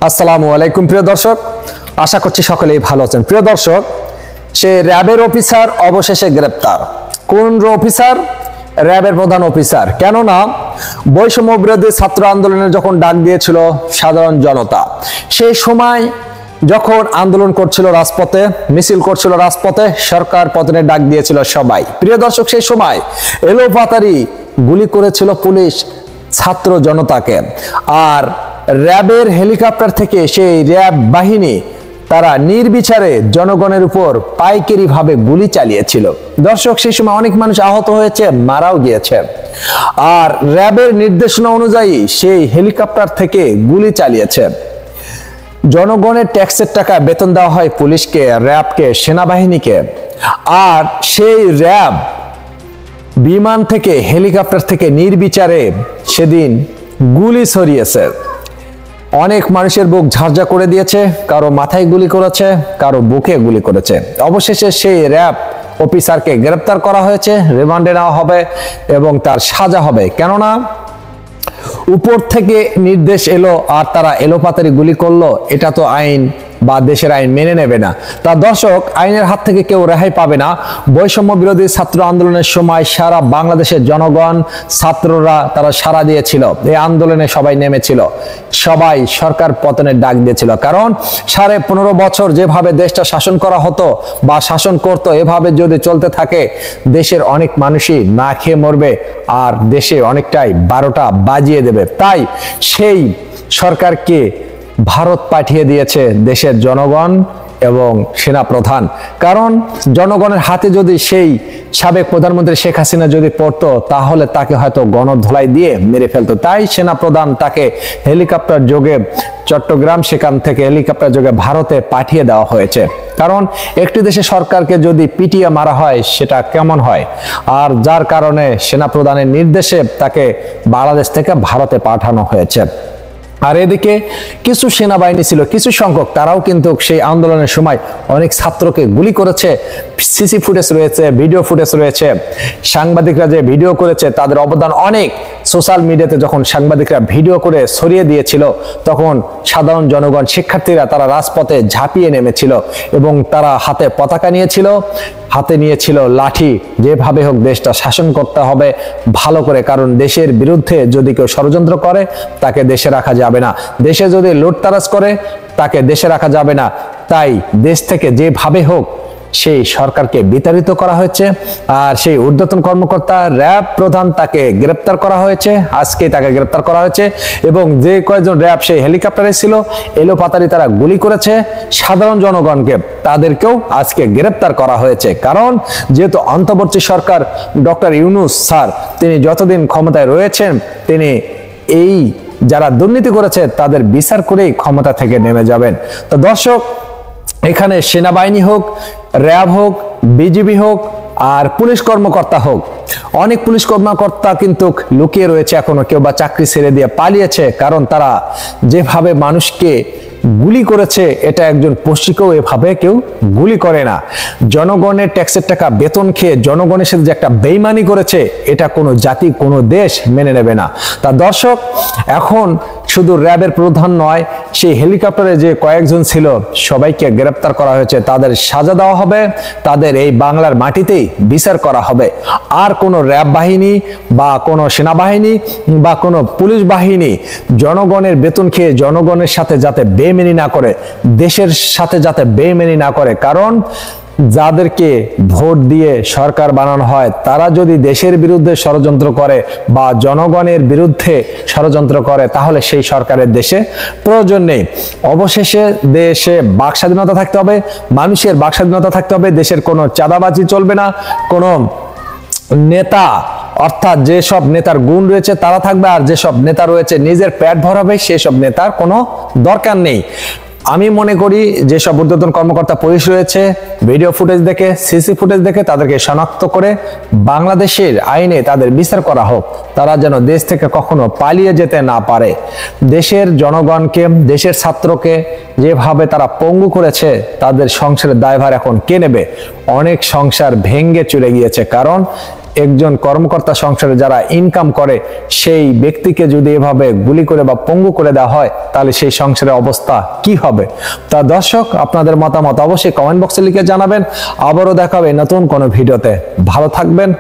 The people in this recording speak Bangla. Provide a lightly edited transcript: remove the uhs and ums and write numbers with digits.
আসসালামু আলাইকুম প্রিয় দর্শক, আশা করছি সকলেই ভালো আছেন। প্রিয় দর্শক, সে র্যাবের অফিসার অবশেষে গ্রেপ্তার। কোন অফিসার? র্যাবের প্রধান অফিসার। কেননা বৈষম্য বিরোধী ছাত্র আন্দোলনের যখন ডাক দিয়েছিল সাধারণ জনতা, সেই সময় যখন আন্দোলন করছিল রাজপথে, মিছিল করছিল রাজপথে, সরকার পতনের ডাক দিয়েছিল সবাই। প্রিয় দর্শক, সেই সময় এলোপাতাড়ি গুলি করেছিল পুলিশ ছাত্র জনতাকে, আর র্যাবের হেলিকপ্টার থেকে সেই র্যাব বাহিনী তারা নির্বিচারে জনগণের উপর পাইকারি ভাবে গুলি চালিয়েছিল। দর্শক, সেই সময় অনেক মানুষ আহত হয়েছে, মারাও গিয়েছে। আর র্যাবের নির্দেশনা অনুযায়ী সেই হেলিকপ্টার থেকে গুলি চালিয়েছে। জনগণের ট্যাক্সের টাকা বেতন দেওয়া হয় পুলিশকে, র্যাবকে, সেনাবাহিনীকে। আর সেই র্যাব বিমান থেকে, হেলিকপ্টার থেকে নির্বিচারে সেদিন গুলি ছড়িয়েছে। অনেক মানুষের বুক ঝাঁঝরা করে দিয়েছে, কারো মাথায় গুলি করেছে, কারো বুকে গুলি করেছে। অবশেষে সেই র্যাব অফিসারকে গ্রেপ্তার করা হয়েছে, রিমান্ডে নেওয়া হবে এবং তার সাজা হবে। কেননা উপর থেকে নির্দেশ এলো আর তারা এলোপাতাড়ি গুলি করলো, এটা তো আইন বা দেশের আইন মেনে নেবে না। তা দর্শক, আইনের হাত থেকে কেউ রেহাই পাবে না। বৈষম্য বিরোধী ছাত্র আন্দোলনের সময় সারা বাংলাদেশের জনগণ, ছাত্ররা তারা সাড়া দিয়েছিল, এই আন্দোলনে সবাই নেমেছিল, সবাই সরকার পতনের ডাক দিয়েছিল। কারণ 15.5 বছর যেভাবে দেশটা শাসন করা হতো বা শাসন করতো, এভাবে যদি চলতে থাকে দেশের অনেক মানুষই না খেয়ে মরবে আর দেশে অনেকটাই 12টা বাজিয়ে দেবে। তাই সেই সরকারকে ভারত পাঠিয়ে দিয়েছে দেশের জনগণ এবং সেনা প্রধান। কারণ জনগণের হাতে যদি সেই সাবেক প্রধানমন্ত্রী শেখ হাসিনা যদি পড়তো, তাহলে তাকে হয়তো গণধোলাই দিয়ে মেরে ফেলতো। তাই সেনা প্রধান তাকে হেলিকপ্টার যোগে চট্টগ্রাম, সেখান থেকে হেলিকপ্টার যোগে ভারতে পাঠিয়ে দেওয়া হয়েছে। কারণ একটি দেশে সরকারকে যদি পিটিয়ে মারা হয় সেটা কেমন হয়, আর যার কারণে সেনা প্রধানের নির্দেশে তাকে বাংলাদেশ থেকে ভারতে পাঠানো হয়েছে। আর এদিকে কিছু সেনাবাহিনী ছিল, কিছু সংখ্যক, তারাও কিন্তু সেই আন্দোলনের সময় অনেক ছাত্রকে গুলি করেছে। সিসি ফুটেজ রয়েছে, ভিডিও ফুটেজ রয়েছে। সাংবাদিকরা যে ভিডিও করেছে তাদের অবদান অনেক। সোশ্যাল মিডিয়াতে যখন সাংবাদিকরা ভিডিও করে ছড়িয়ে দিয়েছিল, তখন সাধারণ জনগণ, শিক্ষার্থীরা তারা রাজপথে ঝাঁপিয়ে নেমেছিল এবং তারা হাতে পতাকা নিয়েছিল, হাতে নিয়েছিল লাঠি। যেভাবে হোক দেশটা শাসন করতে হবে ভালো করে, কারণ দেশের বিরুদ্ধে যদি কেউ ষড়যন্ত্র করে তাকে দেশে রাখা যাবে না, দেশে যদি লুটতরাজ করে তাকে দেশে রাখা যাবে না। তাই দেশ থেকে যেভাবে হোক সেই সরকারকে বিতাড়িত করা হয়েছে। আর সেই ঊর্ধ্বতন কর্মকর্তা র্যাব প্রধান, তাকে গ্রেপ্তার করা হয়েছে, আজকে তাকে গ্রেপ্তার করা হয়েছে। এবং যে কয়েকজন র্যাব সেই হেলিকপ্টারে ছিল, এলোপাতাড়ি তারা গুলি করেছে সাধারণ জনগণকে, তাদেরকেও আজকে গ্রেপ্তার করা হয়েছে। কারণ যেহেতু অন্তর্বর্তী সরকার ডক্টর ইউনূস স্যার, তিনি যতদিন ক্ষমতায় রয়েছেন, তিনি এই যারা দুর্নীতি করেছে তাদের বিচার করেই ক্ষমতা থেকে নেমে যাবেন। তো দর্শক, এখানে সেনাবাহিনী হোক, র্যাব হোক, বিজিবি হোক আর পুলিশ কর্মকর্তা হোক, অনেক পুলিশ কর্মকর্তা কিন্তু লুকিয়ে রয়েছে এখনো, কেউ বা চাকরি ছেড়ে দিয়ে পালিয়েছে। কারণ তারা যেভাবে মানুষকে গুলি করেছে, এটা একজন পশ্চিকেও এভাবে কেউ গুলি করে না। জনগণের ট্যাক্সের টাকা বেতন খেয়ে জনগণের সাথে যে একটা বেইমানি করেছে, এটা কোনো জাতি, কোনো দেশ মেনে নেবে না। তা দর্শক, এখন শুধু র্যাবের প্রধান নয়, সেই হেলিকপ্টারে যে কয়েকজন ছিল সবাইকে গ্রেপ্তার করা হয়েছে, তাদের সাজা দেওয়া হবে, তাদের এই বাংলার মাটিতেই বিচার করা হবে। আর কোনো র্যাব বাহিনী বা কোনো সেনাবাহিনী বা কোনো পুলিশ বাহিনী জনগণের বেতন খেয়ে জনগণের সাথে যাতে বেইমানি না করে, দেশের সাথে যাতে বেইমানি না করে। কারণ যাদেরকে ভোট দিয়ে সরকার বানানো হয়, তারা যদি দেশের বিরুদ্ধে ষড়যন্ত্র করে বা জনগণের বিরুদ্ধে ষড়যন্ত্র করে, তাহলে সেই সরকারের দেশে প্রয়োজন নেই। অবশেষে দেশে বাক স্বাধীনতা থাকতে হবে, মানুষের বাক স্বাধীনতা থাকতে হবে, দেশের কোনো চাঁদাবাজি চলবে না, কোনো নেতা অর্থাৎ যেসব নেতার গুণ রয়েছে তারা থাকবে, আর যেসব নেতা রয়েছে নিজের পেট ভরাবে, সেসব নেতার কোনো দরকার নেই। আমি মনে করি যেসব ঊর্ধ্বতন কর্মকর্তা পুলিশ রয়েছে, ভিডিও ফুটেজ দেখে, সিসি ফুটেজ দেখে তাদেরকে শনাক্ত করে বাংলাদেশের আইনে তাদের বিচার করা হোক, তারা যেন দেশ থেকে কখনো পালিয়ে যেতে না পারে। দেশের জনগণকে, দেশের ছাত্রকে যেভাবে তারা পঙ্গু করেছে, তাদের সংসারের দায়ভার এখন কে নেবে? অনেক সংসার ভেঙ্গে চলে গিয়েছে, কারণ একজন কর্মকর্তা সংসারে যারা ইনকাম করে সেই ব্যক্তিকে যদি এভাবে গুলি করে বা পঙ্গু করে দেওয়া হয় তাহলে সেই সংসারের অবস্থা কি হবে? তা দর্শক, আপনাদের মতামত অবশ্যই কমেন্ট বক্সে লিখে জানাবেন। আবারও দেখা হবে নতুন কোনো ভিডিওতে। ভালো থাকবেন।